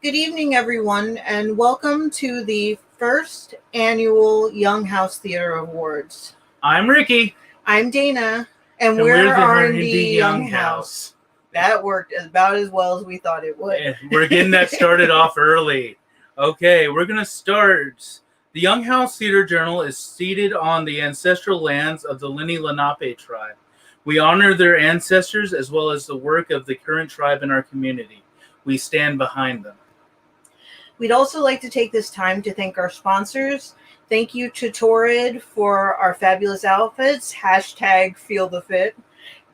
Good evening, everyone, and welcome to the first annual Young-Howze Theatre Awards. I'm Ricky. I'm Dana, and we're we're the R&D Young-Howze. Young-Howze. That worked about as well as we thought it would. Yeah, we're getting that started off early. Okay, we're going to start. The Young-Howze Theatre Journal is seated on the ancestral lands of the Lenni Lenape tribe. We honor their ancestors as well as the work of the current tribe in our community. We stand behind them. We'd also like to take this time to thank our sponsors. Thank you to Torrid for our fabulous outfits, #FeelTheFit.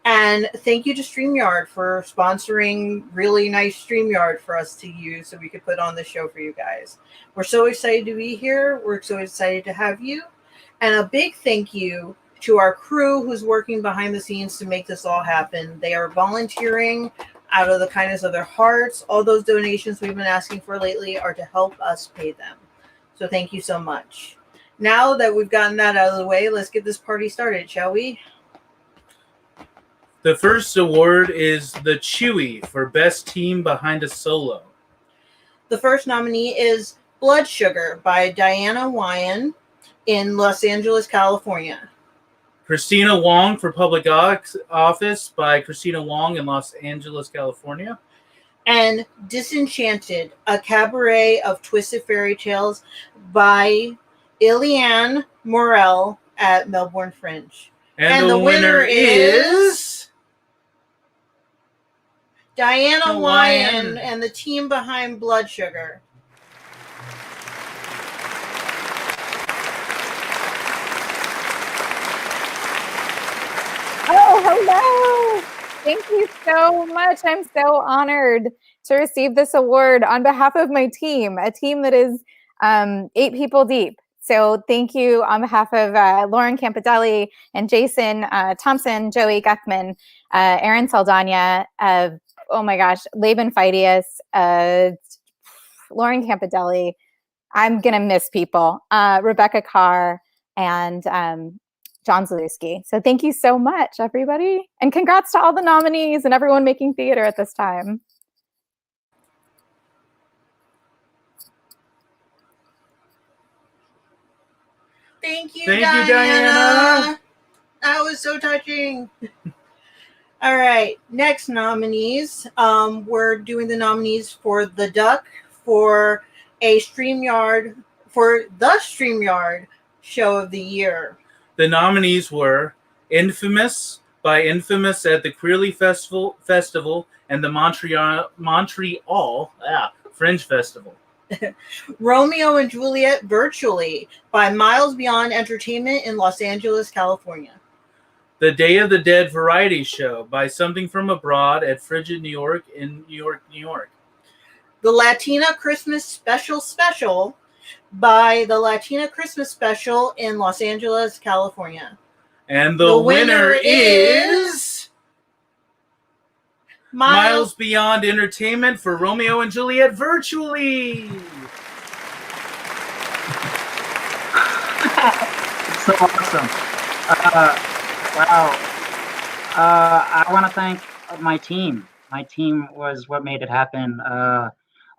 And thank you to StreamYard for sponsoring really nice StreamYard for us to use so we could put on the show for you guys. We're so excited to be here. We're so excited to have you. And a big thank you to our crew who's working behind the scenes to make this all happen. They are volunteering out of the kindness of their hearts. All those donations we've been asking for lately are to help us pay them. So thank you so much. Now that we've gotten that out of the way, let's get this party started, shall we? The first award is the Chewy for Best Team Behind a Solo. The first nominee is Blood Sugar by Diana Wyan in Los Angeles, California. Christina Wong for Public Office by Christina Wong in Los Angeles, California. And Disenchanted, a cabaret of twisted fairy tales by Iliane Morel at Melbourne Fringe. And the winner is Diana Wyan and the team behind Blood Sugar. Oh, hello. Thank you so much. I'm so honored to receive this award on behalf of my team, a team that is 8 people deep. So thank you on behalf of Lauren Campidelli and Jason Thompson, Joey Guthman, Aaron Saldana, oh my gosh, Laban Fidius, Lauren Campidelli. I'm going to miss people. Rebecca Carr and John Zalewski. So thank you so much, everybody. And congrats to all the nominees and everyone making theater at this time. Thank you, Thank you, Diana. That was so touching. All right, next nominees. We're doing the nominees for The Duck for the StreamYard Show of the Year. The nominees were Infamous by Infamous at the Queerly Festival and the Montreal Fringe Festival. Romeo and Juliet Virtually by Miles Beyond Entertainment in Los Angeles, California. The Day of the Dead Variety Show by Something from Abroad at Frigid New York in New York, New York. The Latina Christmas Special by the Latina Christmas Special in Los Angeles, California. And the winner is Miles Beyond Entertainment for Romeo and Juliet Virtually. It's so awesome. Wow. I want to thank my team. My team was what made it happen.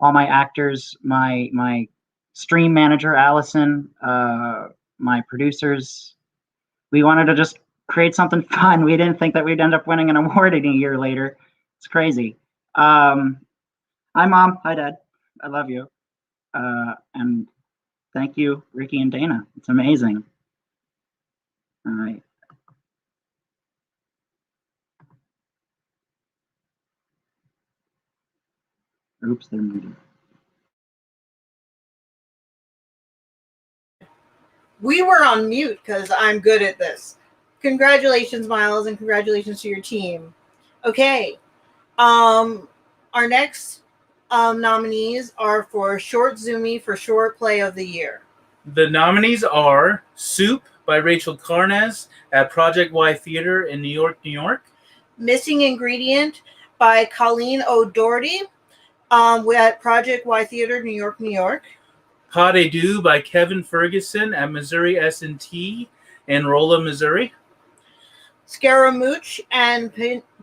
All my actors, my stream manager, Allison, my producers. We wanted to just create something fun. We didn't think that we'd end up winning an award a year later. It's crazy. Hi, Mom. Hi, Dad. I love you. And thank you, Ricky and Dana. It's amazing. All right. Oops, they're muted. We were on mute because I'm good at this. Congratulations, Miles, and congratulations to your team. Okay. Our next nominees are for Short Zoomy for Short Play of the Year. The nominees are Soup by Rachel Carnes at Project Y Theater in New York, New York. Missing Ingredient by Colleen O'Doherty at Project Y Theater, New York, New York. Pas de Deux by Kevin Ferguson at Missouri S&T in Rolla, Missouri. Scaramouche and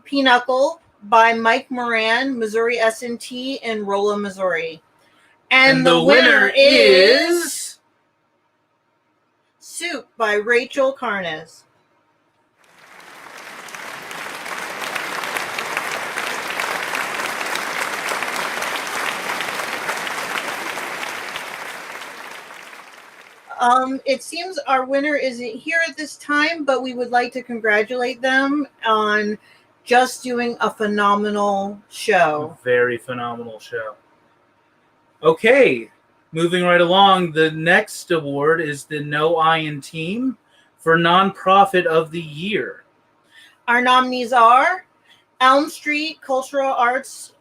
Pinochle by Mike Moran, Missouri S&T in Rolla, Missouri. And the winner is Soup by Rachel Carnes. It seems our winner isn't here at this time, but we would like to congratulate them on just doing a phenomenal show. A very phenomenal show. Okay, moving right along, the next award is the No Iron Team for Nonprofit of the Year. Our nominees are Elm Street Cultural Arts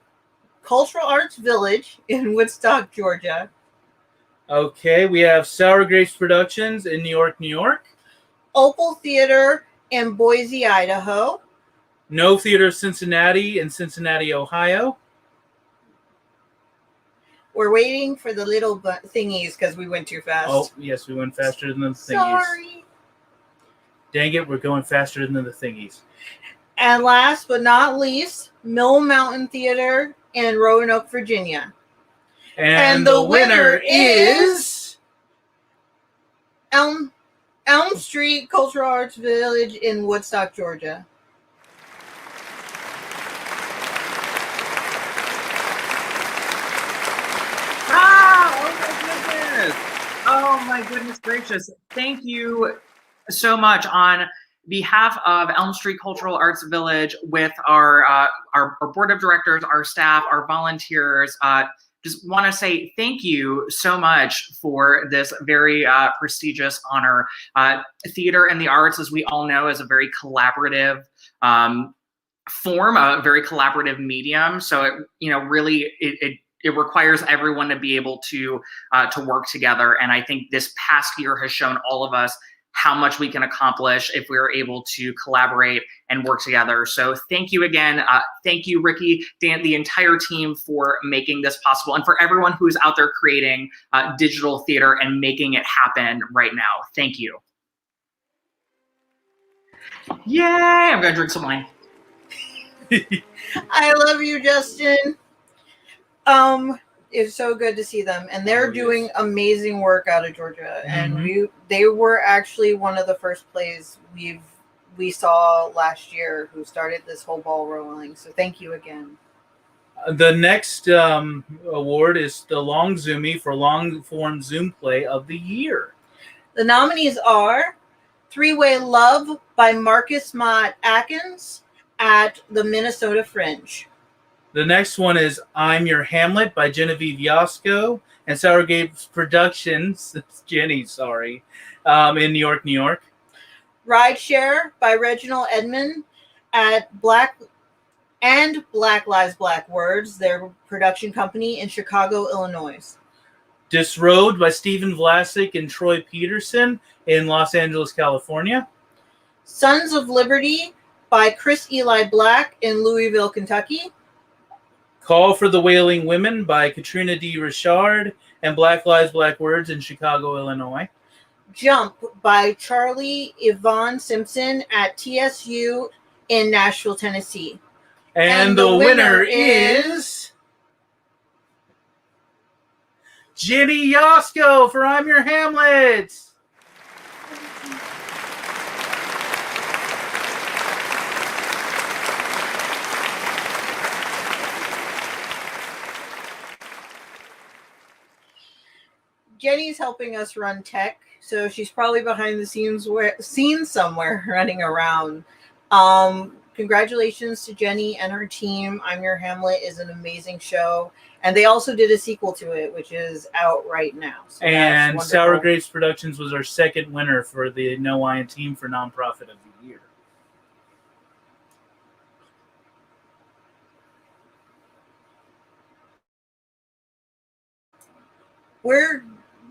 Village in Woodstock, Georgia. Okay, we have Sour Grapes Productions in New York, New York. Opal Theater in Boise, Idaho. No Theater Cincinnati in Cincinnati, Ohio. We're waiting for the little thingies because we went too fast. Oh, yes, we went faster than the thingies. Sorry. Dang it, we're going faster than the thingies. And last but not least, Mill Mountain Theater in Roanoke, Virginia. And the winner is Elm Street Cultural Arts Village in Woodstock, Georgia. Oh my goodness gracious. Thank you so much on behalf of Elm Street Cultural Arts Village with our board of directors, our staff, our volunteers. Just want to say thank you so much for this very prestigious honor. Theater and the arts, as we all know, is a very collaborative form, a very collaborative medium. So it requires everyone to be able to work together. And I think this past year has shown all of us how much we can accomplish if we're able to collaborate and work together. So thank you again. Thank you, Ricky, Dan, the entire team for making this possible, and for everyone who's out there creating digital theater and making it happen right now. Thank you. Yay, I'm gonna drink some wine. I love you, Justin. It's so good to see them, and they're doing amazing work out of Georgia. And they were actually one of the first plays we saw last year who started this whole ball rolling. So thank you again. The next award is the Long Zoomie for Long Form Zoom Play of the Year. The nominees are Three-Way Love by Marcus Mott Atkins at the Minnesota Fringe. The next one is I'm Your Hamlet by Genevieve Yasko and Sour Grapes Productions, Jenny, sorry, in New York, New York. Rideshare by Reginald Edmond at Black Lives Black Words, their production company in Chicago, Illinois. Disrobed by Stephen Vlasic and Troy Peterson in Los Angeles, California. Sons of Liberty by Chris Eli Black in Louisville, Kentucky. Call for the Wailing Women by Katrina D. Richard and Black Lives Black Words in Chicago, Illinois. Jump by Charlie Yvonne Simpson at TSU in Nashville, Tennessee. And the winner is Jenny Yasko for I'm Your Hamlet. Jenny's helping us run tech, so she's probably behind the scenes somewhere running around. Congratulations to Jenny and her team. I'm Your Hamlet is an amazing show, and they also did a sequel to it, which is out right now. So and Sour Grapes Productions was our second winner for the No Iron Team for Nonprofit of the Year.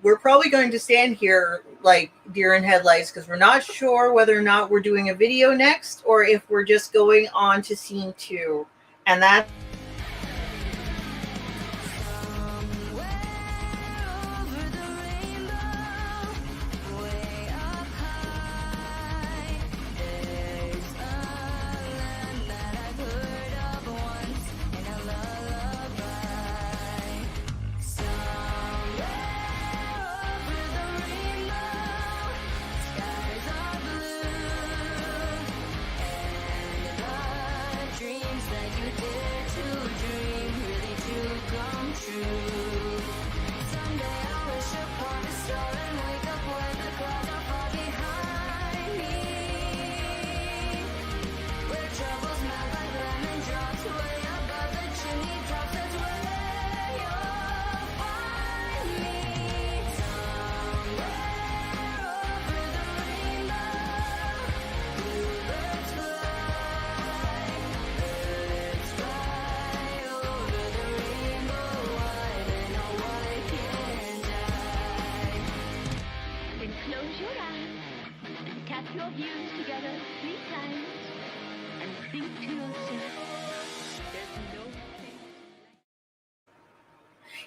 We're probably going to stand here like deer in headlights because we're not sure whether or not we're doing a video next or if we're just going on to scene 2. And that Some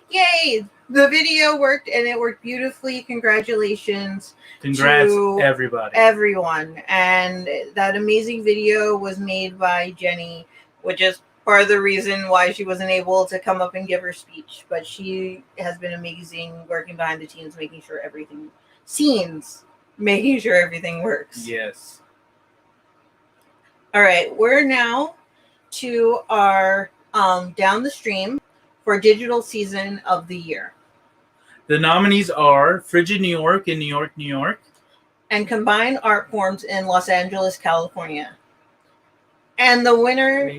Yay! The video worked and it worked beautifully. Congratulations. Congrats, to everybody. everyone. And that amazing video was made by Jenny, which is part of the reason why she wasn't able to come up and give her speech. But she has been amazing working behind the scenes, making sure everything works. Yes. All right, we're now to our down the stream for digital season of the year. The nominees are Frigid New York in New York, New York. And Combined Art Forms in Los Angeles, California. And the winner,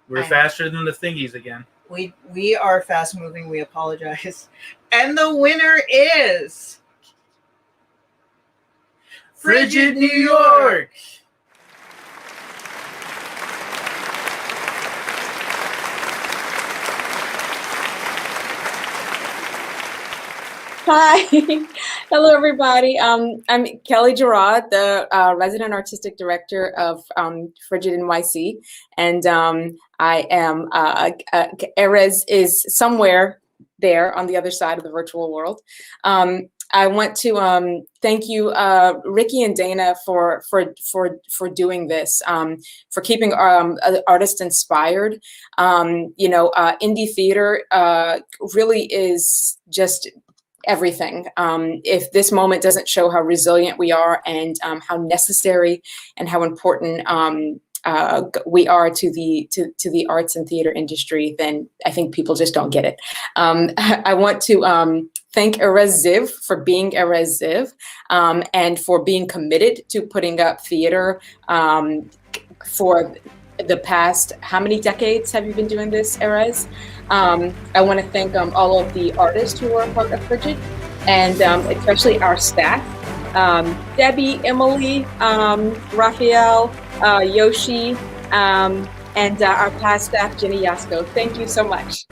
We're faster than the thingies again. We are fast moving. We apologize. And the winner is Frigid New York. Hi, hello everybody. I'm Kelly Gerard, the resident artistic director of Frigid NYC, and I am Erez is somewhere there on the other side of the virtual world. I want to thank you, Ricky and Dana, for doing this, for keeping artists inspired. Indie theater really is just everything. If this moment doesn't show how resilient we are and how necessary and how important we are to the arts and theater industry, then I think people just don't get it. I want to thank Erez Ziv for being Erez Ziv, and for being committed to putting up theater for the past, how many decades have you been doing this, Erez? I want to thank all of the artists who are part of Frigid, and especially our staff, Debbie, Emily, Raphael, Yoshi, and our past staff, Jenny Yasko. Thank you so much.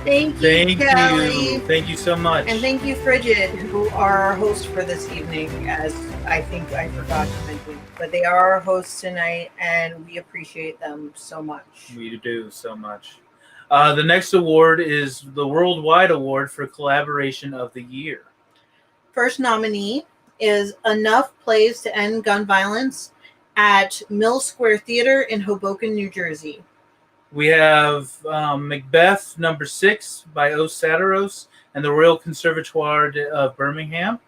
Thank you, Kelly. Thank you so much. And thank you, Frigid, who are our hosts for this evening, as I think I forgot to mention. But they are our hosts tonight, and we appreciate them so much. We do so much. The next award is the Worldwide Award for Collaboration of the Year. First nominee is Enough Plays to End Gun Violence at Mill Square Theater in Hoboken, New Jersey. We have Macbeth number 6 by O. Satiros and the Royal Conservatoire of Birmingham.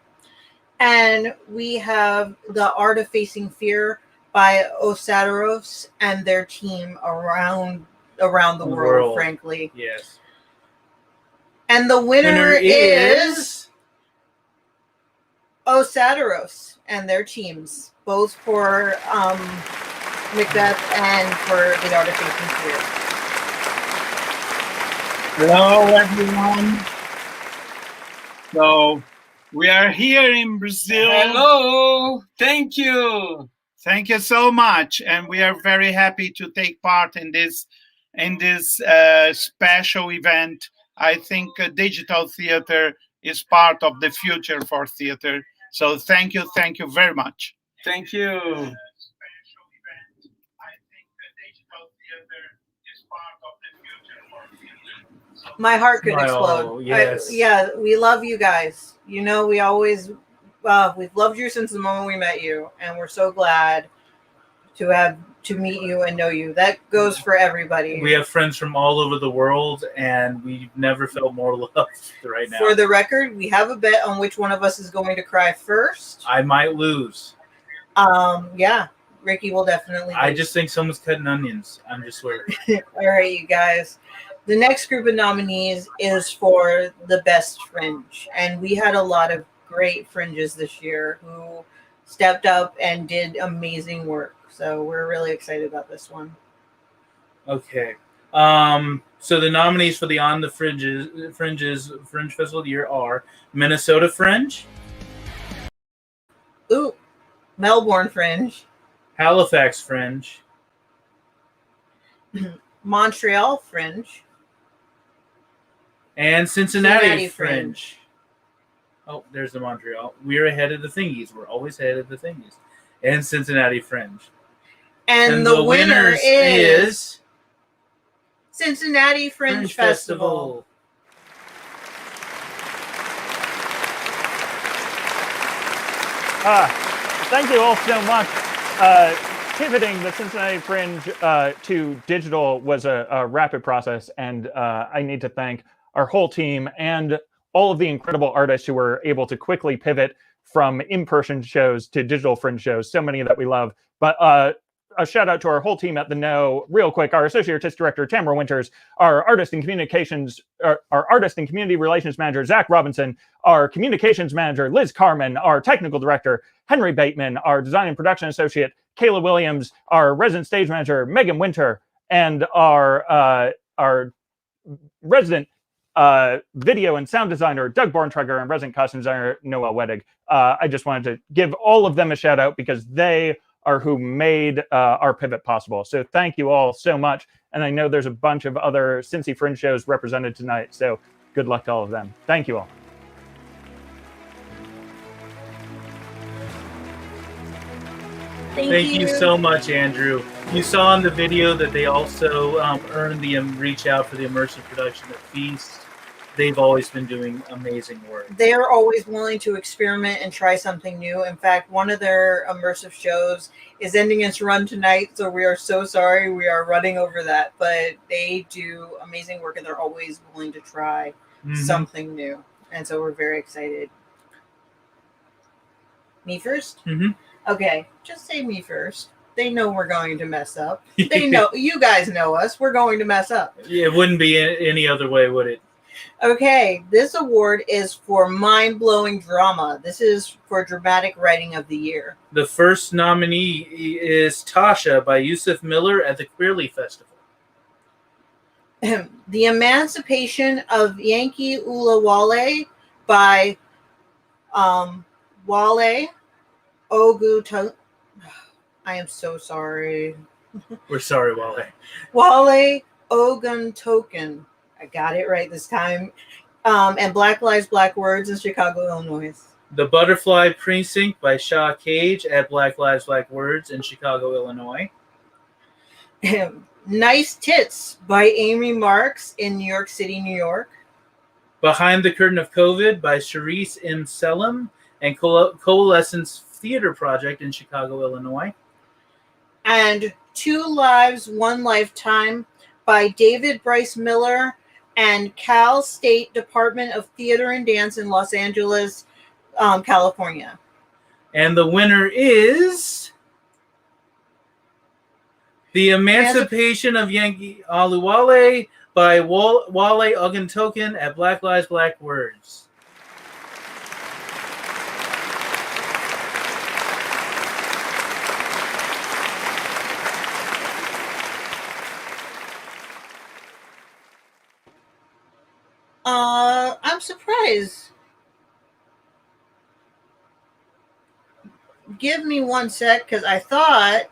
And we have The Art of Facing Fear by O. Satiros and their team around the world, frankly. Yes. And the winner is O. Satiros and their teams, both for Macbeth and for The Art of Facing Fear. Hello, everyone. So we are here in Brazil. Hello, thank you. Thank you so much, and we are very happy to take part in this special event. I think digital theater is part of the future for theater. So thank you very much. Thank you. My heart could explode. Yes. We love you guys. You know, we've loved you since the moment we met you, and we're so glad to meet you and know you. That goes for everybody. We have friends from all over the world, and we've never felt more loved right now. For the record, we have a bet on which one of us is going to cry first. I might lose. Yeah, Ricky will definitely lose. I just think someone's cutting onions. I'm just worried. All right, you guys. The next group of nominees is for the best fringe, and we had a lot of great fringes this year who stepped up and did amazing work. So we're really excited about this one. Okay. So the nominees for the On the Fringe Festival of the Year are Minnesota Fringe, Melbourne Fringe, Halifax Fringe, Montreal Fringe, and Cincinnati Cincinnati Fringe. Oh, there's the Montreal. We're ahead of the thingies. We're always ahead of the thingies. and Cincinnati Fringe. And the winner is Cincinnati Fringe, Fringe Festival. Thank you all so much. Pivoting the Cincinnati Fringe to digital was a rapid process, and I need to thank our whole team and all of the incredible artists who were able to quickly pivot from in-person shows to digital Fringe shows, so many that we love. But a shout out to our whole team at The Know, real quick. Our Associate Artistic Director, Tamara Winters, our Artist and Communications, our Artist and Community Relations Manager, Zach Robinson, our Communications Manager, Liz Carmen, our Technical Director, Henry Bateman, our Design and Production Associate, Kayla Williams, our Resident Stage Manager, Megan Winter, and our resident video and sound designer, Doug Borntrager, and resident costume designer, Noah Wedig. I just wanted to give all of them a shout out because they are who made our pivot possible. So thank you all so much. And I know there's a bunch of other Cincy Fringe shows represented tonight. So good luck to all of them. Thank you all. Thank you so much, Andrew. You saw in the video that they also earned the Reach Out for the immersive production at Feast. They've always been doing amazing work. They are always willing to experiment and try something new. In fact, one of their immersive shows is ending its run tonight, so we are so sorry we are running over that. But they do amazing work, and they're always willing to try something new. And so we're very excited. Me first? Okay, just say me first. They know we're going to mess up. They know, you guys know us. We're going to mess up. Yeah, it wouldn't be any other way, would it? Okay, this award is for mind-blowing drama. This is for dramatic writing of the year. The first nominee is Tasha by Yusuf Miller at the Queerly Festival. The Emancipation of Yankee Ulawale by Wale Oguto. I am so sorry. We're sorry, Wale. Wale Oguntoken. I got it right this time. And Black Lives, Black Words in Chicago, Illinois. The Butterfly Precinct by Shaw Cage at Black Lives, Black Words in Chicago, Illinois. Nice Tits by Amy Marks in New York City, New York. Behind the Curtain of COVID by Charisse M. Selim and Coalescence Theater Project in Chicago, Illinois. And Two Lives, One Lifetime by David Bryce Miller and Cal State Department of Theater and Dance in Los Angeles, California. And the winner is The Emancipation of Yankee Oluwale by Wale Oguntoken at Black Lives, Black Words. I'm surprised. Give me one sec, because I thought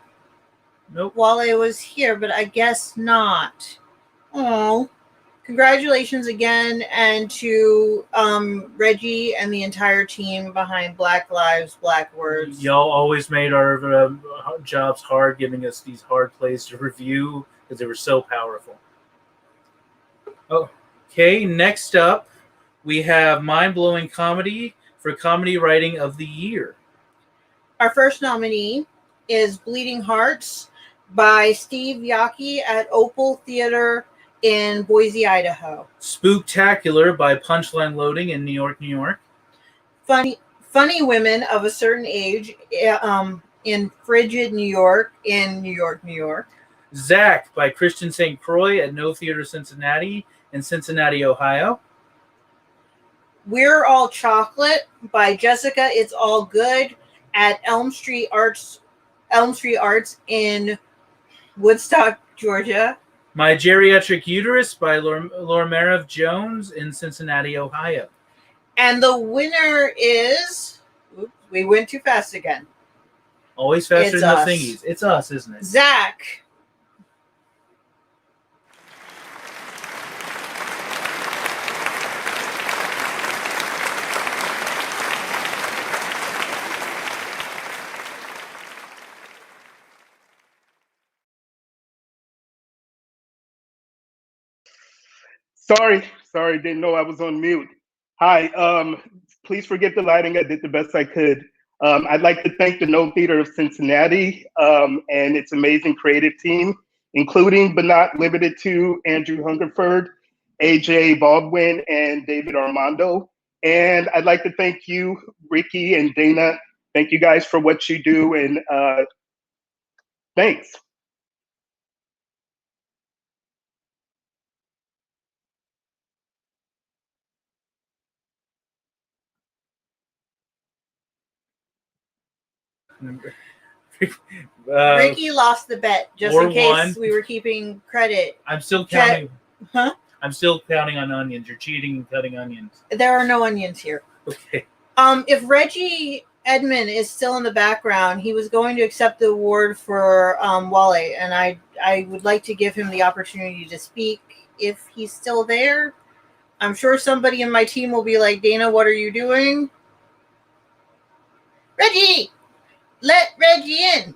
Wale was here, but I guess not. Oh, congratulations again, and to Reggie and the entire team behind Black Lives, Black Words. Y'all always made our jobs hard, giving us these hard plays to review because they were so powerful. Okay, next up, we have Mind-Blowing Comedy for Comedy Writing of the Year. Our first nominee is Bleeding Hearts by Steve Yockey at Opal Theater in Boise, Idaho. Spooktacular by Punchline Loading in New York, New York. Funny Women of a Certain Age in Frigid, New York, in New York, New York. Zach by Christian St. Croix at No Theater Cincinnati in Cincinnati, Ohio. We're All Chocolate by Jessica It's All Good at Elm Street Arts in Woodstock, Georgia. My Geriatric Uterus by Lormera Jones in Cincinnati, Ohio. And the winner is... Oops, we went too fast again. Always faster than the thingies. It's us, isn't it? Zach. Sorry, didn't know I was on mute. Hi, please forget the lighting. I did the best I could. I'd like to thank the Knoll Theater of Cincinnati and its amazing creative team, including but not limited to Andrew Hungerford, AJ Baldwin, and David Armando. And I'd like to thank you, Ricky and Dana. Thank you guys for what you do, and thanks. Ricky lost the bet just in case won. we were keeping credit. I'm still counting. Huh? I'm still counting on onions. You're cheating and cutting onions. There are no onions here. Okay. If Reggie Edmond is still in the background, he was going to accept the award for Wale, and I would like to give him the opportunity to speak if he's still there. I'm sure somebody in my team will be like, Dana, what are you doing? Reggie! Let Reggie in!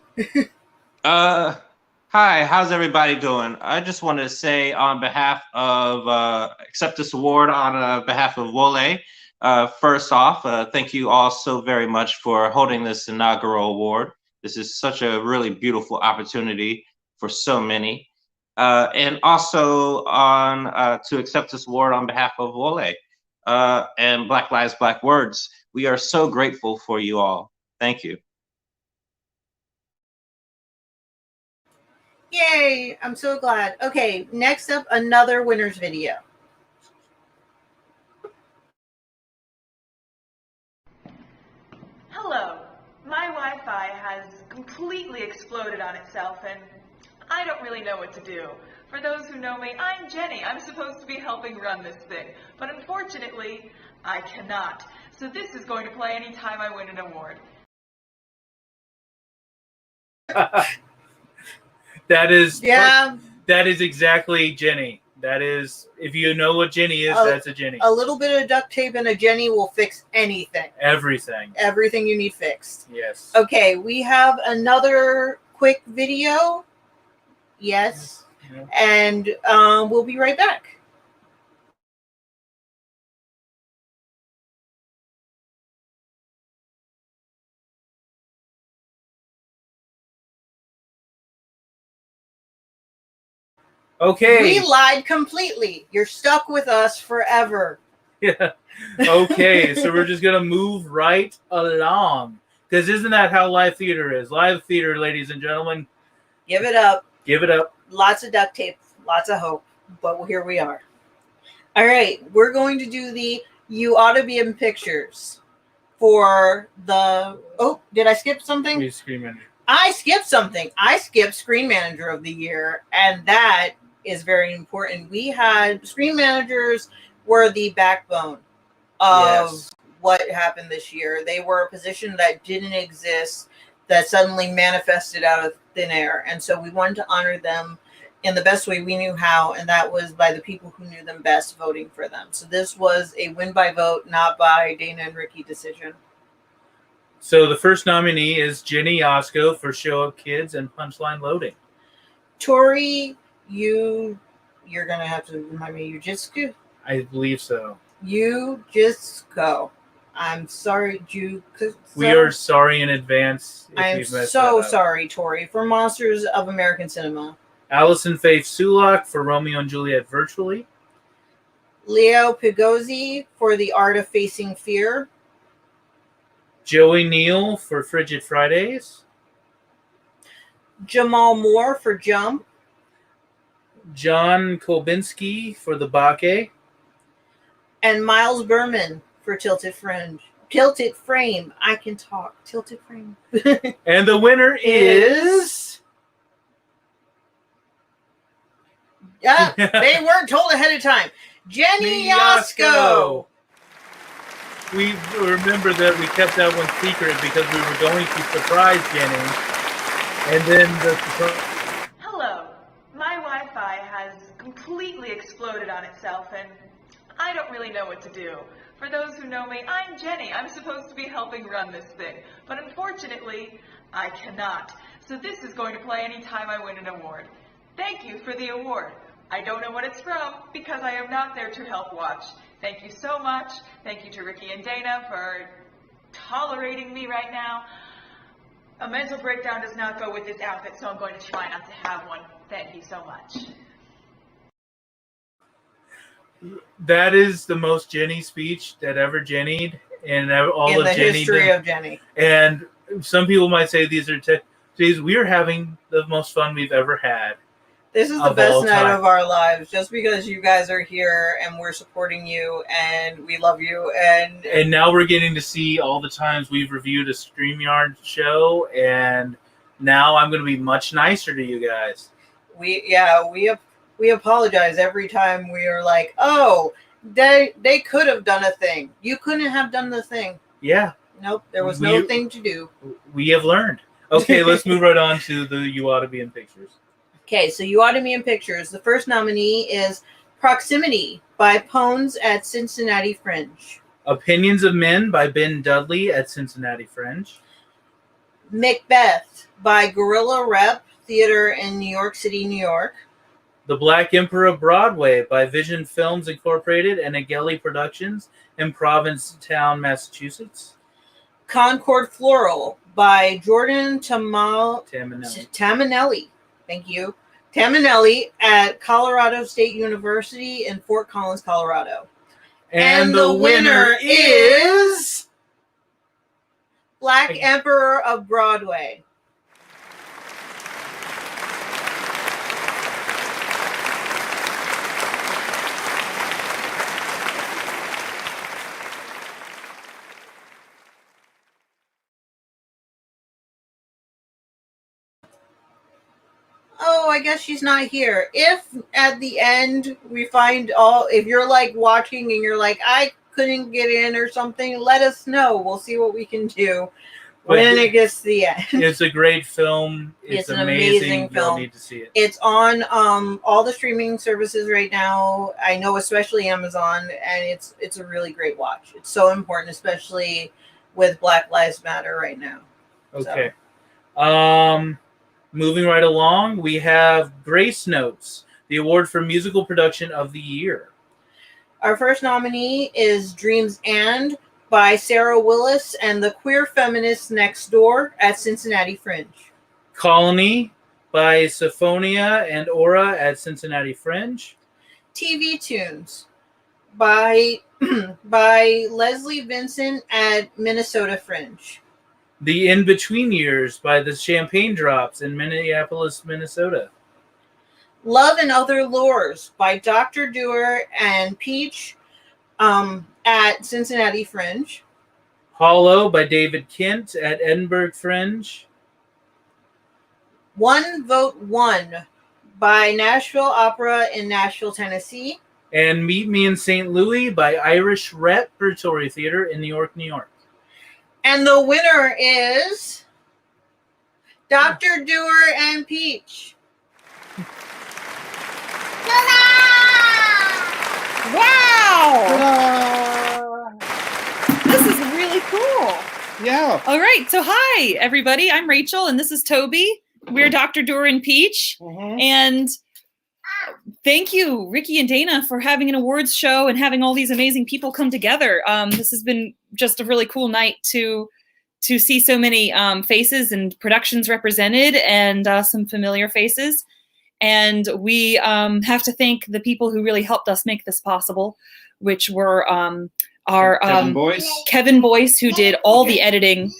Hi, how's everybody doing? I just wanted to say on behalf of, accept this award on behalf of Wole. First off, thank you all so very much for holding this inaugural award. This is such a really beautiful opportunity for so many. And also on to accept this award on behalf of Wole and Black Lives, Black Words. We are so grateful for you all. Thank you. Yay! I'm so glad. Okay, next up, another winner's video. Hello. My Wi-Fi has completely exploded on itself, and I don't really know what to do. For those who know me, I'm Jenny. I'm supposed to be helping run this thing, but unfortunately, I cannot. So this is going to play anytime I win an award. That is Yeah. That is exactly Jenny. That is, if you know what Jenny is, that's a Jenny. A little bit of duct tape and a Jenny will fix anything. Everything. Everything you need fixed. Yes. Okay, we have another quick video. Yes. Yeah. And we'll be right back. Okay. We lied completely. You're stuck with us forever. Yeah. Okay, so we're just going to move right along. Because isn't that how live theater is? Live theater, ladies and gentlemen. Give it up. Give it up. Lots of duct tape. Lots of hope. But here we are. All right. We're going to do the You Ought to Be in Pictures for the... Oh, did I skip something? Screen Manager. I skipped something. I skipped Screen Manager of the Year, and that is very important. We had Screen Managers were the backbone of what happened this year. They were a position that didn't exist, that suddenly manifested out of thin air. And so we wanted to honor them in the best way we knew how, and that was by the people who knew them best voting for them. So this was a win by vote, not by Dana and Ricky decision. So the first nominee is Jenny Yasko for Show Up Kids and Punchline Loading. Tori, you're going to have to remind me, you just go. I believe so. You just go. I'm sorry, we are sorry in advance. I'm so sorry, Tori, for Monsters of American Cinema. Allison Faith Sulak for Romeo and Juliet Virtually. Leo Pigozzi for The Art of Facing Fear. Joey Neal for Frigid Fridays. Jamal Moore for Jump. John Kolbinski for The Bake. And Miles Berman for Tilted Frame. I can talk. Tilted Frame. And the winner is... Yeah, they weren't told ahead of time. Jenny Yasko. We remember that we kept that one secret because we were going to surprise Jenny. And then Hello. My Wi-Fi has completely exploded on itself, and I don't really know what to do. For those who know me, I'm Jenny. I'm supposed to be helping run this thing, but unfortunately, I cannot. So this is going to play anytime I win an award. Thank you for the award. I don't know what it's from because I am not there to help watch. Thank you so much. Thank you to Ricky and Dana for tolerating me right now. A mental breakdown does not go with this outfit, so I'm going to try not to have one. Thank you so much. That is the most Jenny speech that ever Jennied in all In of the Jenny. history of Jenny. And some people might say these are we are having the most fun we've ever had. This is the Of best all night time. of our lives, just because you guys are here and we're supporting you and we love you. And now we're getting to see all the times we've reviewed a StreamYard show, and now I'm going to be much nicer to you guys. We apologize every time we are like, oh, they could have done a thing. You couldn't have done the thing. Yeah. Nope, there was no thing to do. We have learned. Okay, let's move right on to the You Ought to Be in Pictures. Okay, so You Ought to Be in Pictures. The first nominee is Proximity by Pones at Cincinnati Fringe. Opinions of Men by Ben Dudley at Cincinnati Fringe. Macbeth by Gorilla Rep Theater in New York City, New York. The Black Emperor of Broadway by Vision Films Incorporated and Agelli Productions in Provincetown, Massachusetts. Concord Floral by Jordan Tamanelli. Thank you. Tamanelli at Colorado State University in Fort Collins, Colorado. And the winner is Black Emperor of Broadway. Oh, I guess she's not here. If at the end we find if you're like watching and you're like, I couldn't get in or something, let us know. We'll see what we can do when it gets to the end. It's a great film. It's an amazing film. You'll need to see it. It's on all the streaming services right now. I know, especially Amazon, and it's a really great watch. It's so important, especially with Black Lives Matter right now. Okay. So. Moving right along, we have Grace Notes, the award for musical production of the year. Our first nominee is Dreams and by Sarah Willis and the Queer Feminists Next Door at Cincinnati Fringe. Colony by Symphonia and Aura at Cincinnati Fringe. TV Tunes by Leslie Vincent at Minnesota Fringe. The In-Between Years by the Champagne Drops in Minneapolis, Minnesota. Love and Other Lures by Dr. Dewar and Peach at Cincinnati Fringe. Hollow by David Kent at Edinburgh Fringe. One Vote One by Nashville Opera in Nashville, Tennessee. And Meet Me in St. Louis by Irish Repertory Theater in New York, New York. And the winner is Dr. Dewar and Peach. Wow! This is really cool. Yeah. All right. So, hi, everybody. I'm Rachel, and this is Toby. We're Dr. Dewar and Peach. And thank you, Ricky and Dana, for having an awards show and having all these amazing people come together. This has been just a really cool night to see so many faces and productions represented and some familiar faces. And we have to thank the people who really helped us make this possible, which were our Kevin Boyce, who did all the editing.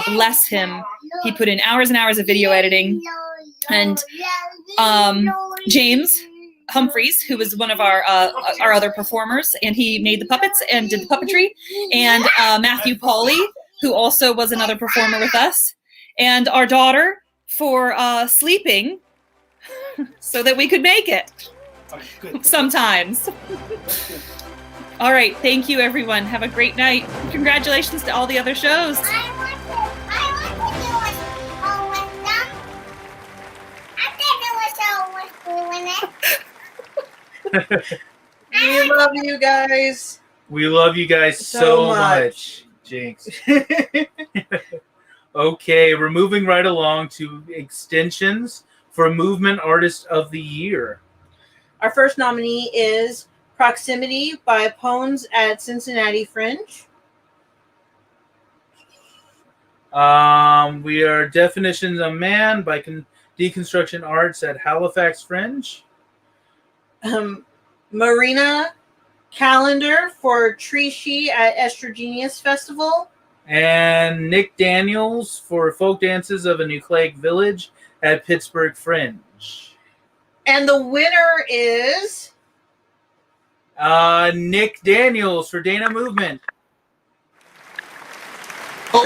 Bless him. He put in hours and hours of video editing. And James Humphreys, who was one of our other performers, and he made the puppets and did the puppetry. And Matthew Pauly, who also was another performer with us. And our daughter for sleeping so that we could make it sometimes. All right. Thank you, everyone. Have a great night. Congratulations to all the other shows. We love you guys. We love you guys so much. Jinx. Okay, we're moving right along to extensions for Movement Artist of the Year. Our first nominee is Proximity by Pones at Cincinnati Fringe. We are Definitions of Man by Deconstruction Arts at Halifax Fringe. Marina Calendar for Trishi at Estrogenius Festival. And Nick Daniels for Folk Dances of a Nucleic Village at Pittsburgh Fringe. And the winner is Nick Daniels for Dana Movement. Oh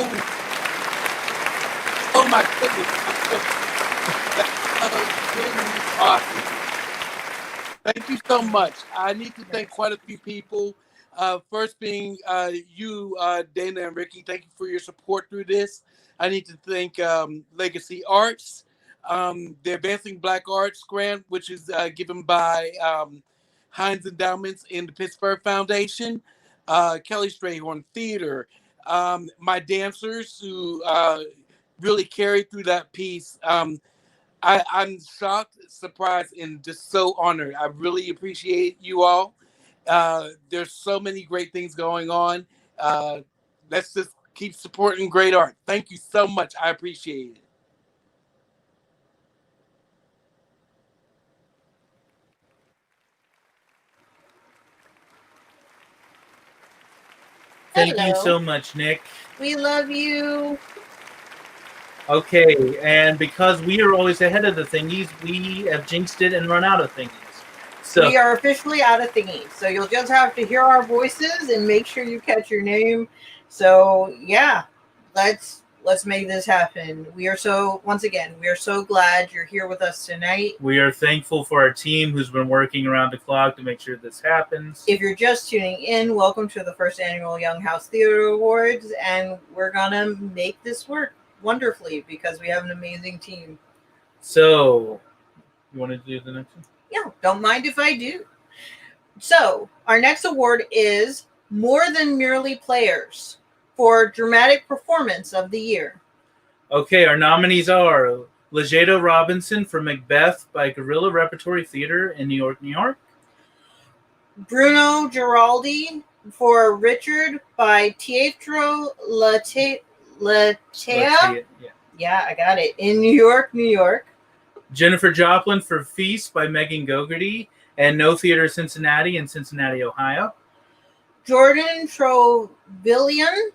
my goodness. Awesome. Thank you so much. I need to thank quite a few people. First being you, Dana and Ricky. Thank you for your support through this. I need to thank Legacy Arts, the Advancing Black Arts Grant, which is given by Heinz Endowments in the Pittsburgh Foundation, Kelly Strayhorn Theater, my dancers who really carried through that piece. I'm shocked, surprised, and just so honored. I really appreciate you all. There's so many great things going on. Let's just keep supporting great art. Thank you so much. I appreciate it. Thank Hello. you so much, Nick. We love you. Okay, and because we are always ahead of the thingies, we have jinxed it and run out of thingies. So We are officially out of thingies. So you'll just have to hear our voices and make sure you catch your name. So yeah, let's make this happen. We are so glad you're here with us tonight. we are thankful for our team who's been working around the clock to make sure this happens. If you're just tuning in, welcome to the first annual Young-Howze Theatre Awards, and we're gonna make this work wonderfully because we have an amazing team. So, you want to do the next one? Yeah, don't mind if I do. So, our next award is More Than Merely Players for Dramatic Performance of the Year. Okay, our nominees are Lejedo Robinson for Macbeth by Guerrilla Repertory Theater in New York, New York. Bruno Giraldi for Richard by Teatro Latea. Yeah, I got it. In New York, New York. Jennifer Joplin for Feast by Megan Gogarty and No Theater Cincinnati in Cincinnati, Ohio. Jordan Trovillion,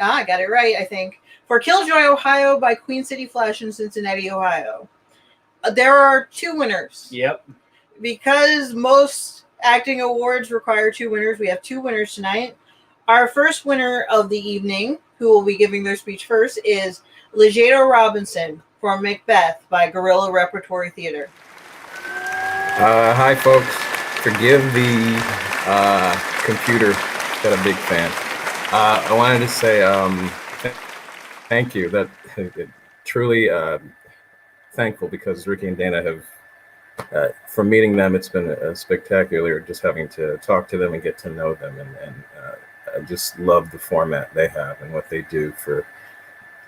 I got it right, I think, for Killjoy, Ohio by Queen City Flash in Cincinnati, Ohio. There are two winners. Yep. Because most acting awards require two winners, we have two winners tonight. Our first winner of the evening, who will be giving their speech first, is Lejedo Robinson for Macbeth by Guerrilla Repertory Theater. Hi, folks. Forgive the computer, but a big fan. I wanted to say thank you. That truly thankful because Ricky and Dana have, from meeting them, it's been spectacular just having to talk to them and get to know them. And I just love the format they have and what they do for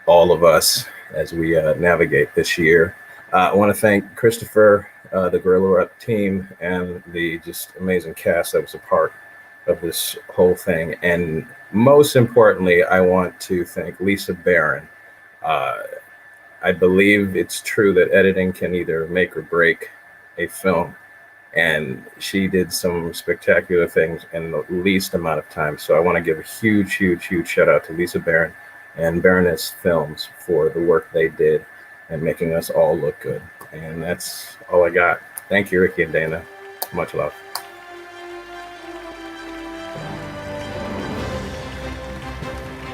all of us as we navigate this year. I want to thank Christopher, the Guerrilla Rep team, and the just amazing cast that was a part of this whole thing. And most importantly, I want to thank Lisa Barron. I believe it's true that editing can either make or break a film. And she did some spectacular things in the least amount of time. So I want to give a huge, huge, huge shout out to Lisa Barron and Baroness Films for the work they did and making us all look good. And that's all I got. Thank you, Ricky and Dana. Much love.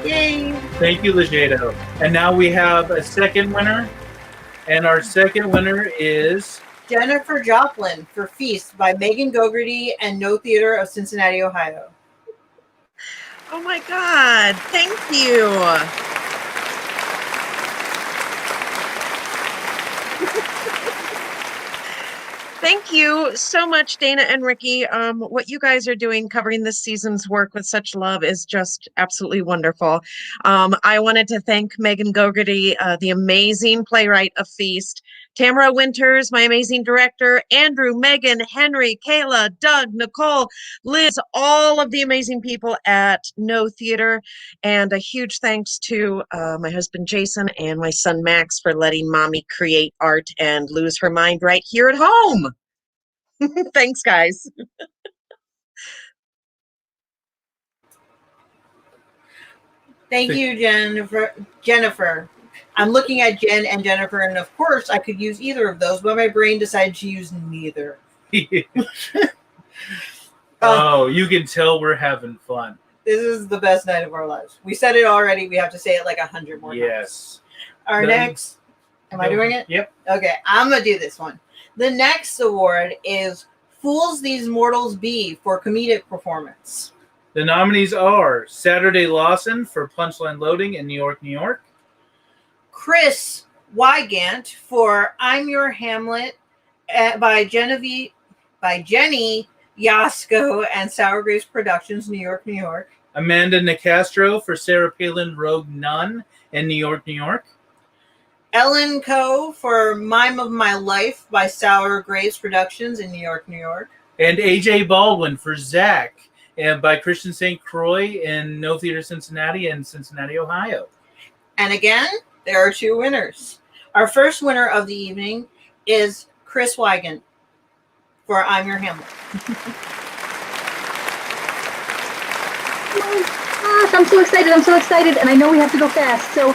Yay! Thank you, Lejedo. And now we have a second winner. And our second winner is Jennifer Joplin for Feast by Megan Gogarty and No Theater of Cincinnati, Ohio. Oh my God, thank you. Thank you so much, Dana and Ricky. What you guys are doing covering this season's work with such love is just absolutely wonderful. I wanted to thank Megan Gogarty, the amazing playwright of Feast, Tamara Winters, my amazing director, Andrew, Megan, Henry, Kayla, Doug, Nicole, Liz, all of the amazing people at No Theater. And a huge thanks to my husband, Jason, and my son, Max, for letting mommy create art and lose her mind right here at home. Thanks, guys. Thank you, Jennifer. I'm looking at Jen and Jennifer, and of course, I could use either of those, but my brain decided to use neither. Oh, you can tell we're having fun. This is the best night of our lives. We said it already. We have to say it like 100 more times. Yes. Our next, am I doing it? Yep. Okay, I'm going to do this one. The next award is Fools These Mortals Be for comedic performance. The nominees are Saturday Lawson for Punchline Loading in New York, New York. Chris Wygant for I'm Your Hamlet by Jenny Yasko and Sour Grapes Productions, New York, New York. Amanda Nicastro for Sarah Palin Rogue Nun in New York, New York. Ellen Coe for Mime of My Life by Sour Grapes Productions in New York, New York. And AJ Baldwin for Zach and by Christian St. Croix in No Theater Cincinnati and Cincinnati, Ohio. And again, there are two winners. Our first winner of the evening is Chris Wygant for I'm Your Hamlet. Gosh, I'm so excited. And I know we have to go fast. So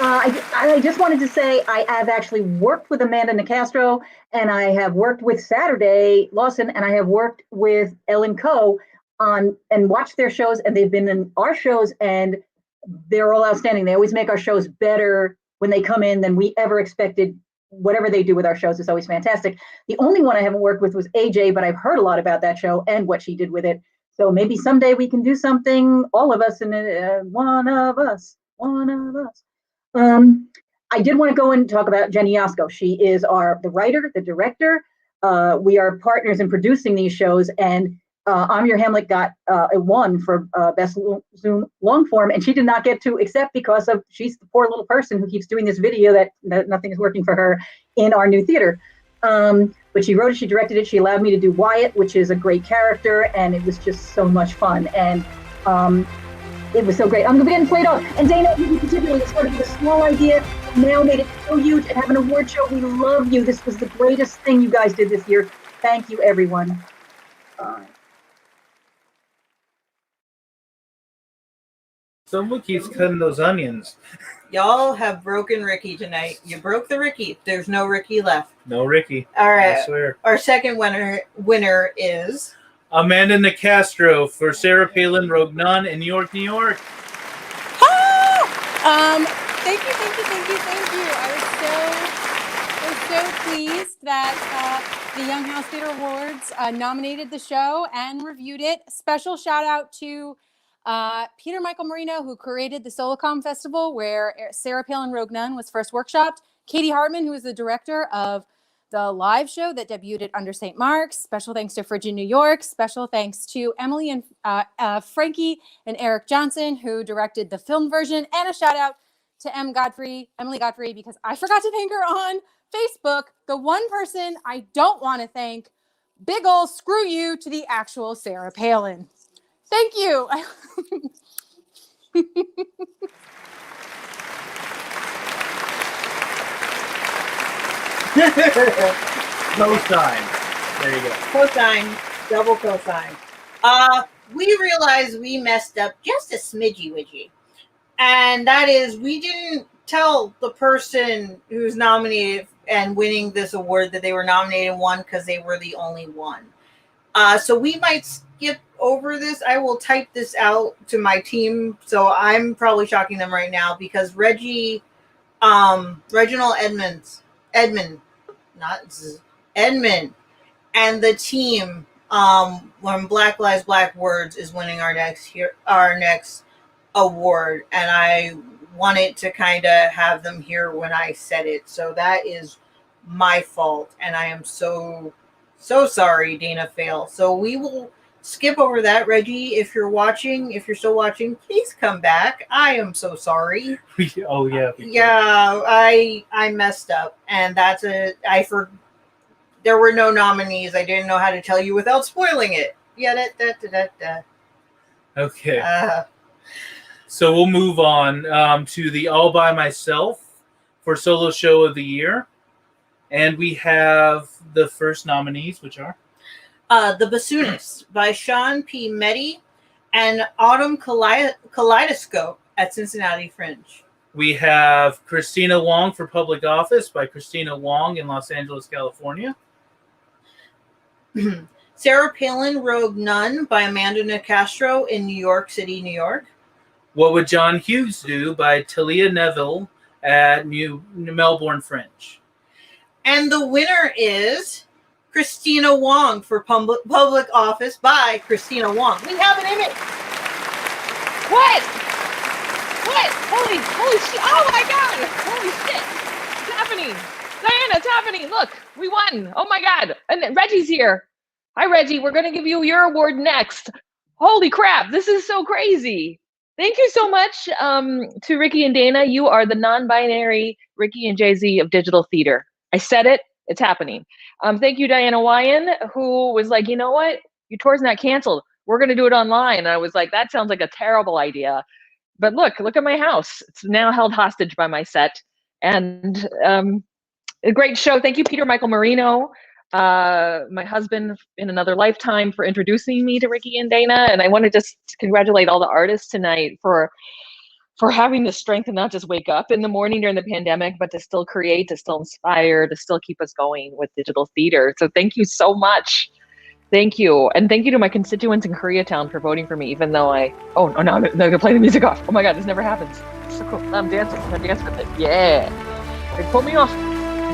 I just wanted to say I have actually worked with Amanda Nicastro, and I have worked with Saturday Lawson, and I have worked with Ellen Coe on and watched their shows, and they've been in our shows, and they're all outstanding. They always make our shows better when they come in than we ever expected. Whatever they do with our shows is always fantastic. The only one I haven't worked with was AJ, but I've heard a lot about that show and what she did with it. So maybe someday we can do something, all of us, and one of us. I did want to go and talk about Jenny Yasko. She is the writer, the director. We are partners in producing these shows, and I'm Your Hamlet got a 1 for Best Zoom Long Form, and she did not get to accept because of she's the poor little person who keeps doing this video that nothing is working for her in our new theater. But she wrote it, she directed it, she allowed me to do Wyatt, which is a great character, and it was just so much fun. And it was so great. I'm getting played off. And Dana, you particularly started with a small idea, now made it so huge, and have an award show. We love you. This was the greatest thing you guys did this year. Thank you, everyone. Someone keeps cutting those onions. Y'all have broken Ricky tonight. You broke the Ricky. There's no Ricky left. No Ricky. All right. I swear. Our second winner is Amanda Nicastro for Sarah Palin Rogue Nun in New York, New York. Thank you. I was so pleased that the Young-Howze Theatre Awards nominated the show and reviewed it. Special shout out to Peter Michael Marino, who created the Solocom Festival, where Sarah Palin Rogue Nun was first workshopped. Katie Hartman, who is the director of the live show that debuted at Under St. Mark's. Special thanks to Frigid New York. Special thanks to Emily and Frankie and Eric Johnson, who directed the film version. And a shout out to Emily Godfrey, because I forgot to thank her on Facebook. The one person I don't want to thank. Big ol' screw you to the actual Sarah Palin. Thank you. Co-sign. There you go. Co-sign, double co-sign. We realized we messed up just a smidgy-widgy. And that is, we didn't tell the person who's nominated and winning this award that they were nominated and won because they were the only one. So we might skip over this. I will type this out to my team. So I'm probably shocking them right now because Reginald Edmond, and the team when Black Lives Black Words is winning our next award, and I wanted to kind of have them here when I said it. So that is my fault, and I am so So sorry, Dana Fail. So we will skip over that. Reggie, if you're still watching, please come back. I am so sorry. Oh yeah. Yeah, I messed up, and there were no nominees. I didn't know how to tell you without spoiling it. Yeah, Okay. So we'll move on to the All By Myself for Solo Show of the Year. And we have the first nominees, which are? The Bassoonist by Sean P. Meddy and Autumn Kaleidoscope at Cincinnati Fringe. We have Christina Wong for Public Office by Christina Wong in Los Angeles, California. Sarah Palin Rogue Nun by Amanda Nicastro in New York City, New York. What Would John Hughes Do by Talia Neville at Melbourne Fringe. And the winner is Christina Wong for Public Office by Christina Wong. We have an image. What? Holy shit. Oh my God. Holy shit. It's happening. Diana, it's happening. Look, we won. Oh my God. And Reggie's here. Hi, Reggie. We're going to give you your award next. Holy crap. This is so crazy. Thank you so much to Ricky and Dana. You are the non-binary Ricky and Jay-Z of digital theater. I said it. It's happening. Thank you, Diana Wyan, who was like, you know what? Your tour's not canceled. We're going to do it online. And I was like, that sounds like a terrible idea. But look at my house. It's now held hostage by my set. And a great show. Thank you, Peter Michael Marino, my husband in another lifetime, for introducing me to Ricky and Dana. And I want to just congratulate all the artists tonight for having the strength to not just wake up in the morning during the pandemic, but to still create, to still inspire, to still keep us going with digital theater. So thank you so much. Thank you. And thank you to my constituents in Koreatown for voting for me, even though no, I'm going to play the music off. Oh my God, this never happens. It's so cool. I'm dancing. I'm dancing with it. Yeah. They pull me off.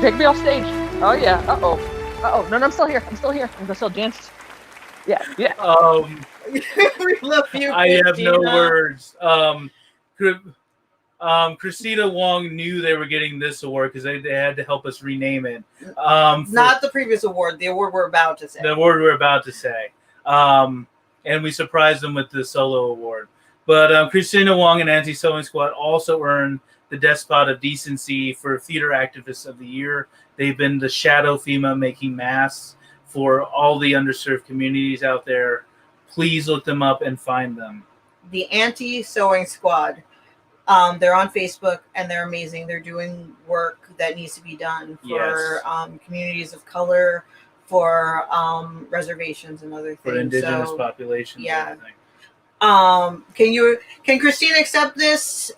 Take me off stage. Oh yeah. Uh-oh. No, I'm still here. I'm going to still dance. Yeah. We love you, I have no Christina. words. Christina Wong knew they were getting this award because they had to help us rename it. Not the previous award, the award we're about to say. The award we're about to say. And we surprised them with the solo award. But Christina Wong and Anti-Sewing Squad also earned the Despot of Decency for Theater Activists of the Year. They've been the shadow FEMA making masks for all the underserved communities out there. Please look them up and find them. The Anti-Sewing Squad. They're on Facebook and they're amazing. They're doing work that needs to be done for communities of color, for reservations and other things. For indigenous populations. Yeah. Can Christina accept this?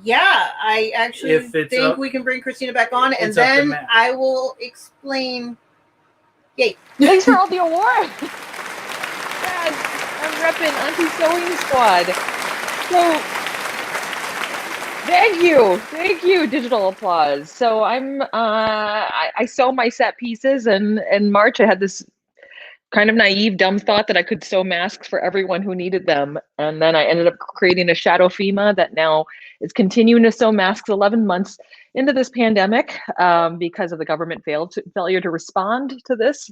Yeah, I actually think we can bring Christina back on, and then I will explain. Yay! Thanks for all the awards. Yes, I'm repping Anti-Sewing Squad. So, thank you, digital applause. So I sew my set pieces, and in March I had this kind of naive, dumb thought that I could sew masks for everyone who needed them. And then I ended up creating a shadow FEMA that now is continuing to sew masks 11 months into this pandemic because of the government failure to respond to this.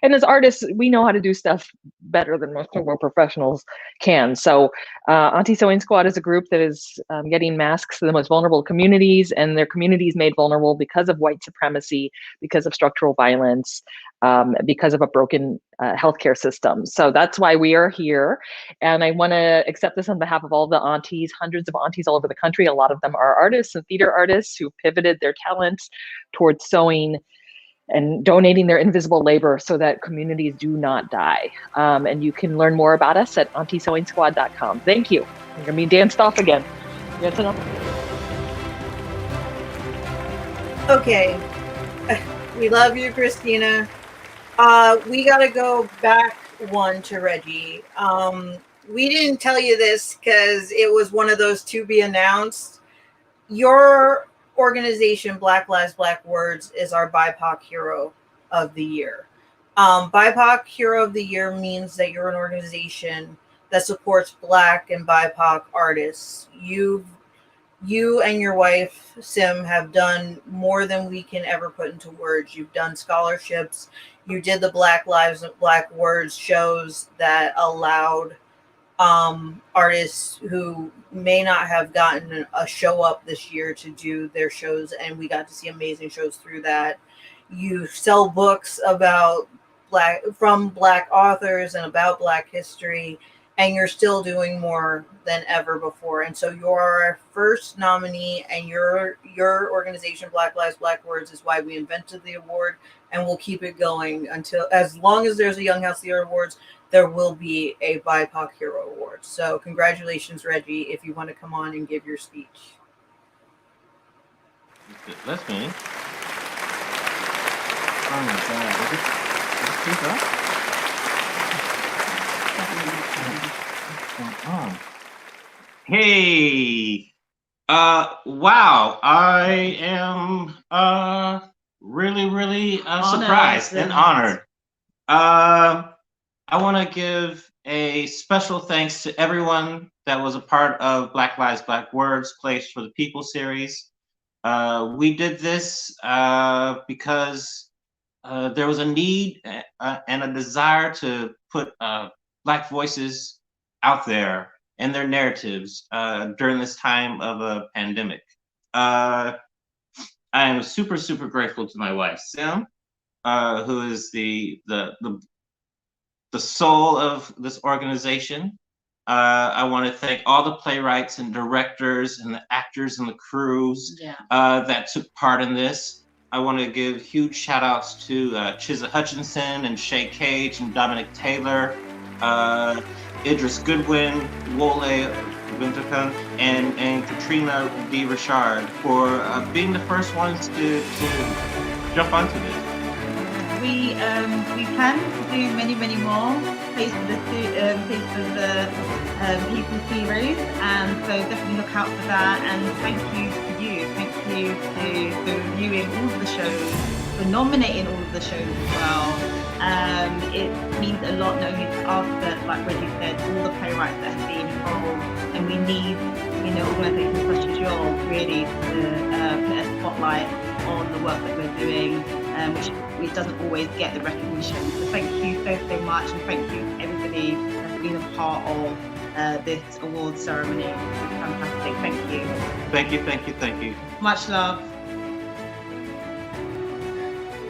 And as artists, we know how to do stuff better than most of our professionals can. So Anti-Sewing Squad is a group that is getting masks to the most vulnerable communities, and their communities made vulnerable because of white supremacy, because of structural violence, because of a broken healthcare system. So that's why we are here. And I want to accept this on behalf of all the aunties, hundreds of aunties all over the country. A lot of them are artists and theater artists who pivoted their talents towards sewing and donating their invisible labor so that communities do not die. And you can learn more about us at antisewingsquad.com. Thank you. You're going to be danced off again. Dancing off. Okay. We love you, Christina. We got to go back one to Reggie. We didn't tell you this because it was one of those to be announced. Your organization, Black Lives, Black Words, is our BIPOC Hero of the Year. BIPOC Hero of the Year means that you're an organization that supports Black and BIPOC artists. you and your wife, Sim, have done more than we can ever put into words. You've done scholarships. You did the Black Lives, Black Words shows that allowed artists who may not have gotten a show up this year to do their shows, and we got to see amazing shows through that. You sell books about from Black authors and about Black history, and you're still doing more than ever before. And so you're our first nominee, and your organization, Black Lives, Black Words, is why we invented the award, and we'll keep it going until, as long as there's a Young-Howze Theatre Awards, there will be a BIPOC Hero Award. So congratulations, Reggie, if you want to come on and give your speech. That's me. Oh my God. Is it up? What's going on? Hey. Wow. I am really surprised and honored. I want to give a special thanks to everyone that was a part of Black Lives, Black Words, Place for the People series. We did this because there was a need and a desire to put Black voices out there and their narratives during this time of a pandemic. I am super grateful to my wife, Sim, who is the soul of this organization. I want to thank all the playwrights and directors and the actors and the crews that took part in this. I want to give huge shout outs to Chizza Hutchinson and Shay Cage and Dominic Taylor, Idris Goodwin, Wole Wintercon, and Katrina D. Richard for being the first ones to jump onto this. We plan to do many more Place for the People series, and so definitely look out for that. And thank you to you. Thank you for reviewing all of the shows, for nominating all of the shows as well. It means a lot knowing it's us that, like Reggie said, all the playwrights that have been involved, and we need, organisations such as yours really to put a spotlight on the work that we're doing, which doesn't always get the recognition. So thank you so much, and thank you to everybody that's been a part of this awards ceremony. It's fantastic. Thank you. Much love.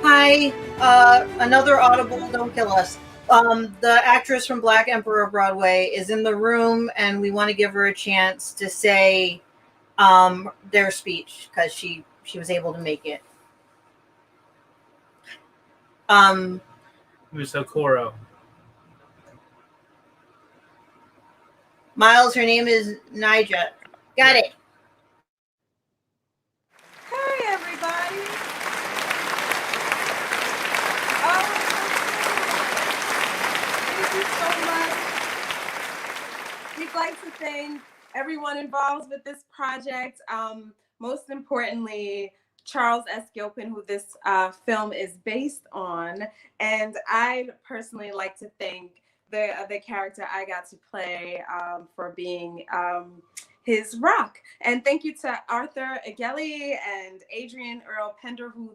Hi, another audible, don't kill us. The actress from Black Emperor Broadway is in the room, and we want to give her a chance to say their speech because she was able to make it. Musokoro. Miles, her name is Nija. Got it. Hey, everybody. Thank you so much. We'd like to thank everyone involved with this project. Most importantly, Charles S. Gilpin, who this film is based on. And I'd personally like to thank the character I got to play for being his rock. And thank you to Arthur Egeli and Adrian Earl Pender, who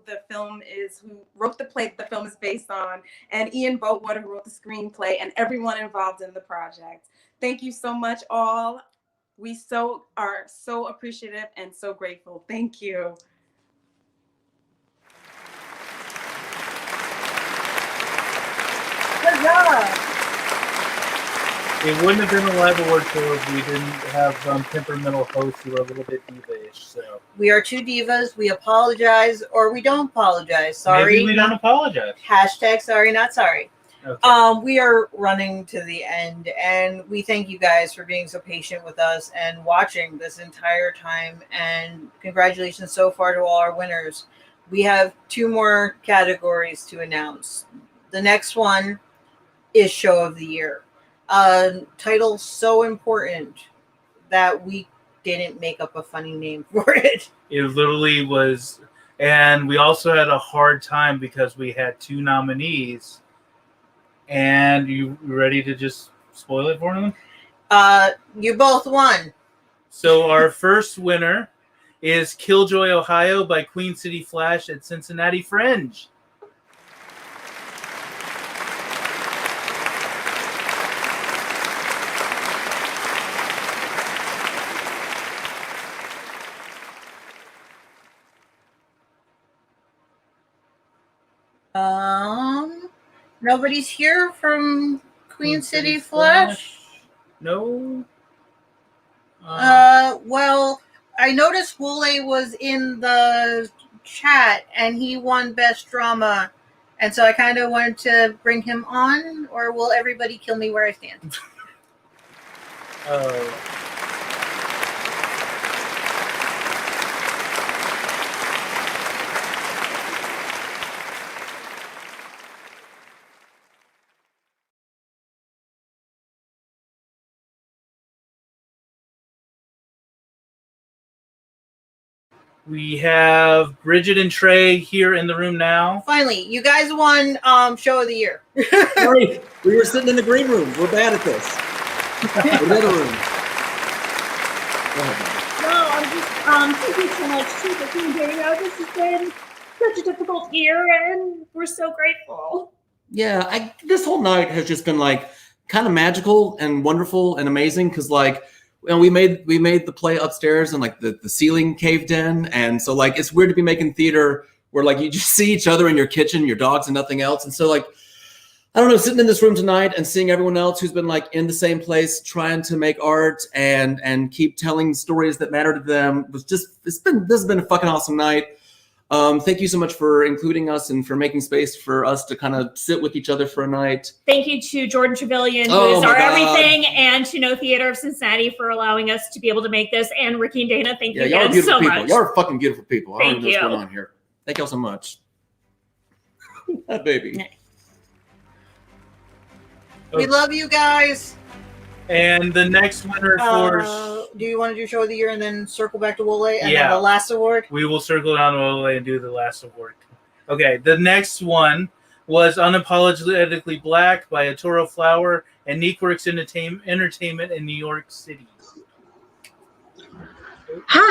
wrote the play that the film is based on, and Ian Boatwater, who wrote the screenplay, and everyone involved in the project. Thank you so much, all. We are so appreciative and so grateful. Thank you. Good job. It wouldn't have been a live award show if we didn't have temperamental hosts who are a little bit diva-ish. So We are two divas. We apologize, or we don't apologize. Sorry. maybe we don't apologize. Hashtag sorry, not sorry. Okay. We are running to the end, and we thank you guys for being so patient with us and watching this entire time. And congratulations so far to all our winners. We have 2 more categories to announce. The next one is Show of the Year. Title so important that we didn't make up a funny name for it. It literally was, and we also had a hard time because we had 2 nominees. And you ready to just spoil it for them? You both won. So our first winner is Killjoy, Ohio by Queen City Flash at Cincinnati Fringe. Nobody's here from Queen City Flash. No. Well, I noticed Wole was in the chat and he won Best Drama, and so I kind of wanted to bring him on. Or will everybody kill me where I stand? Oh. We have Bridget and Trey here in the room now. Finally, you guys won Show of the Year. Sorry, we were sitting in the green room. We're bad at this. We're in the other room. Go ahead. No, I'm just thank you so much too for being here. You know, this has been such a difficult year, and we're so grateful. Yeah, this whole night has just been like kind of magical and wonderful and amazing because like we made the play upstairs and like the ceiling caved in, and so like it's weird to be making theater where like you just see each other in your kitchen, your dogs and nothing else. And so like I don't know, sitting in this room tonight and seeing everyone else who's been like in the same place trying to make art and keep telling stories that matter to them was just this has been a fucking awesome night. Thank you so much for including us and for making space for us to kind of sit with each other for a night. Thank you to Jordan Trevelyan, who is our everything, and to No Theater of Cincinnati for allowing us to be able to make this, and Ricky and Dana, thank you y'all are again beautiful so people. much. Y'all are fucking beautiful people. I don't Thank know what's you. going on here. Thank y'all so much. That baby. We love you guys. And the next winner for Do you want to do Show of the Year and then circle back to Wole and Yeah. then the last award? we will circle down Wole and do the last award. Okay, the next one was Unapologetically Black by Atoro Flower and Neekworks Entertainment in New York City. Wow,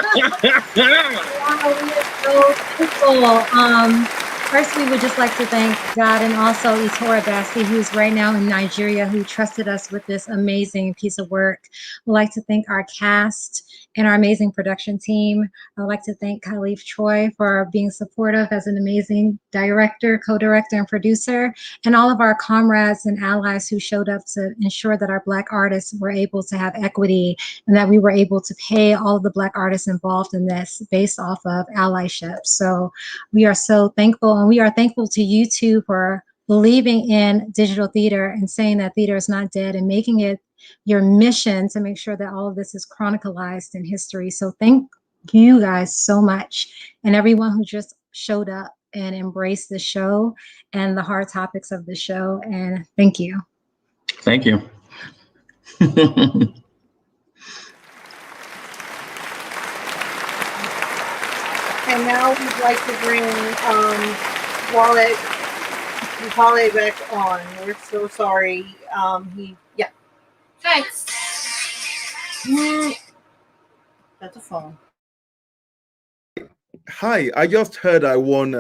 we are so thankful. First, we would just like to thank God and also Itora Bassi, who's right now in Nigeria, who trusted us with this amazing piece of work. We'd like to thank our cast and our amazing production team. I'd like to thank Khalif Choi for being supportive as an amazing director, co-director, and producer, and all of our comrades and allies who showed up to ensure that our Black artists were able to have equity and that we were able to pay all of the Black artists involved in this based off of allyship. So we are so thankful, and we are thankful to you too for believing in digital theater and saying that theater is not dead and making it your mission to make sure that all of this is chronicalized in history. So thank you guys so much, and everyone who just showed up and embraced the show and the hard topics of the show. And thank you. Thank you. And now we'd like to bring Wale back on. We're so sorry. Thanks. That's a phone. Hi, I just heard I won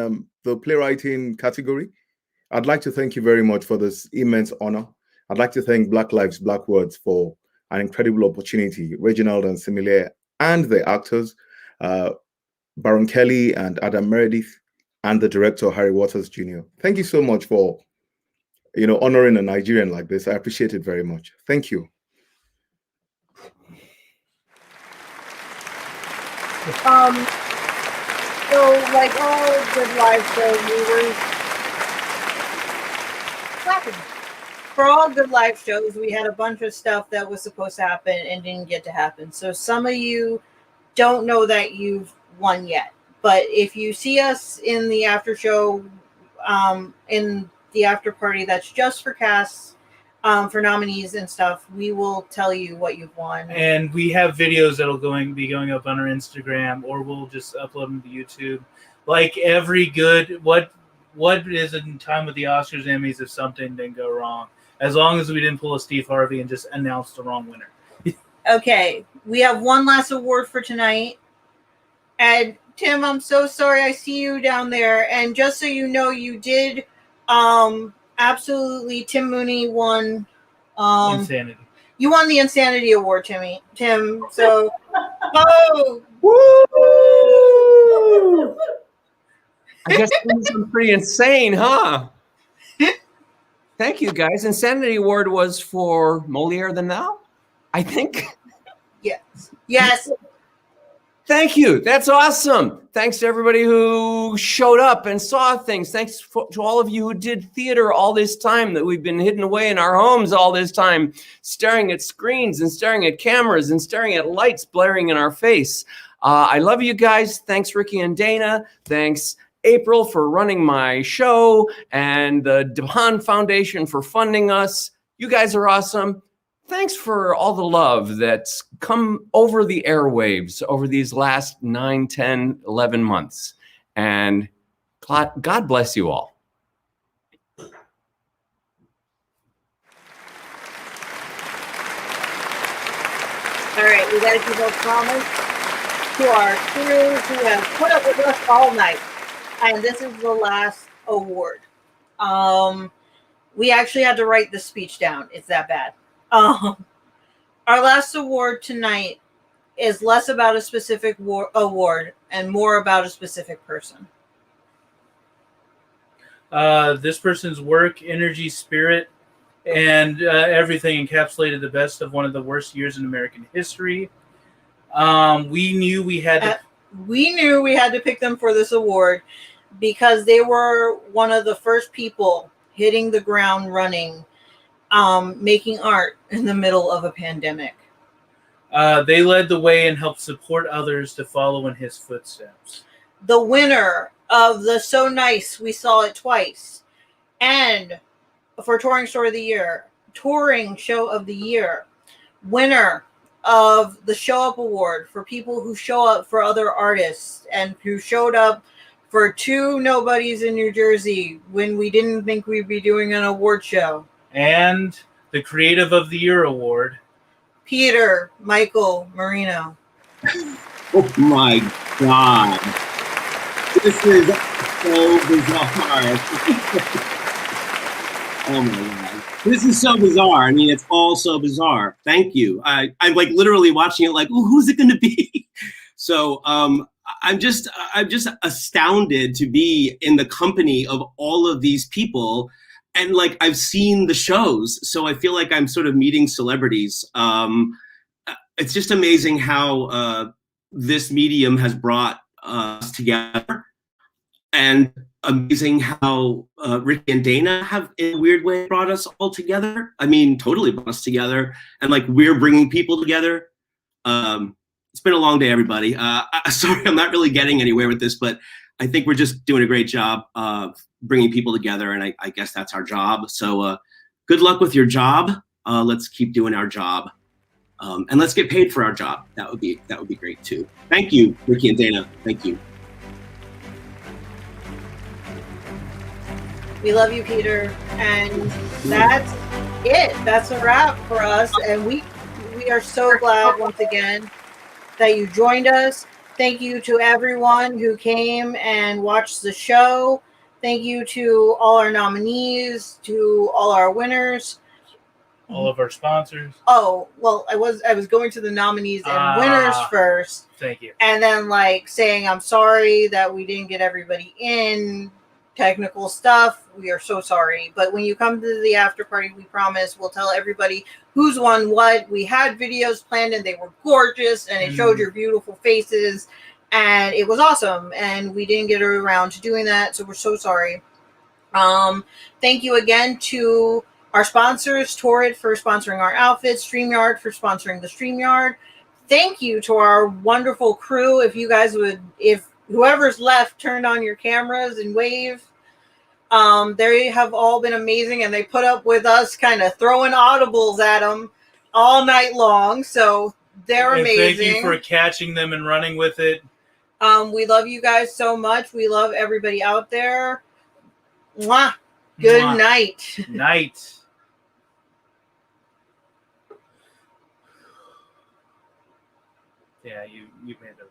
the playwriting category. I'd like to thank you very much for this immense honor. I'd like to thank Black Lives, Black Words for an incredible opportunity, Reginald and Simile, and the actors, Baron Kelly and Adam Meredith, and the director, Harry Waters Jr. Thank you so much for, honoring a Nigerian like this. I appreciate it very much. Thank you. So like all good live shows, we were clapping. For all good live shows, we had a bunch of stuff that was supposed to happen and didn't get to happen. So some of you don't know that you've won yet. But if you see us in the after show, in the after party that's just for casts, for nominees and stuff, we will tell you what you've won. And we have videos that'll be going up on our Instagram, or we'll just upload them to YouTube. Like every good, what is in time with the Oscars and Emmys if something didn't go wrong? As long as we didn't pull a Steve Harvey and just announce the wrong winner. Okay, we have one last award for tonight. And Tim, I'm so sorry. I see you down there. And just so you know, you did absolutely. Tim Mooney won. Insanity. You won the Insanity Award, Tim. So, oh, Woo! I guess I'm pretty insane, huh? Thank you, guys. Insanity Award was for Moliere the Now, I think. Yes. Thank you. That's awesome. Thanks to everybody who showed up and saw things. Thanks to all of you who did theater all this time that we've been hidden away in our homes all this time, staring at screens and staring at cameras and staring at lights blaring in our face. I love you guys. Thanks, Ricky and Dana. Thanks, April, for running my show, and the DeHaan Foundation for funding us. You guys are awesome. Thanks for all the love that's come over the airwaves over these last 9, 10, 11 months. And God bless you all. All right, we got to keep our promise to our crew who have put up with us all night. And this is the last award. We actually had to write the speech down. It's that bad. Our last award tonight is less about a specific award and more about a specific person. This person's work, energy, spirit, and everything encapsulated the best of one of the worst years in American history. We knew we had to pick them for this award because they were one of the first people hitting the ground running, making art in the middle of a pandemic. They led the way and helped support others to follow in his footsteps. The winner of the So Nice, We Saw It Twice, and for Touring Show of the Year, winner of the Show Up Award for people who show up for other artists and who showed up for two nobodies in New Jersey when we didn't think we'd be doing an award show. And the Creative of the Year award, Peter Michael Marino. Oh my God. This is so bizarre. Oh my God. This is so bizarre. I mean, it's all so bizarre. Thank you. I'm like literally watching it like, ooh, who's it going to be? So I'm just astounded to be in the company of all of these people. And like, I've seen the shows, so I feel like I'm sort of meeting celebrities. It's just amazing how this medium has brought us together, and amazing how Ricky and Dana have, in a weird way, brought us all together. I mean, totally brought us together, and like we're bringing people together. It's been a long day, everybody. Sorry, I'm not really getting anywhere with this, but I think we're just doing a great job of bringing people together, and I guess that's our job. So good luck with your job. Let's keep doing our job, and let's get paid for our job. That would be great too. Thank you, Ricky and Dana. Thank you. We love you, Peter, and that's it. That's a wrap for us, and we are so glad once again that you joined us. Thank you to everyone who came and watched the show. Thank you to all our nominees, to all our winners, all of our sponsors. Oh, well, I was going to the nominees and winners first. Thank you. And then like saying I'm sorry that we didn't get everybody in. Technical stuff, we are so sorry. But when you come to the after party, we promise we'll tell everybody who's won what. We had videos planned and they were gorgeous and it showed your beautiful faces and it was awesome, and we didn't get around to doing that, so we're so sorry. Thank you again to our sponsors, Torrid for sponsoring our outfits, StreamYard for sponsoring the StreamYard. Thank you to our wonderful crew. If you guys would, if whoever's left turned on your cameras and wave. They have all been amazing, and they put up with us kind of throwing audibles at them all night long. So they're amazing. Thank you for catching them and running with it. We love you guys so much. We love everybody out there. Mwah. Good Mwah. night. Night. Yeah, you made a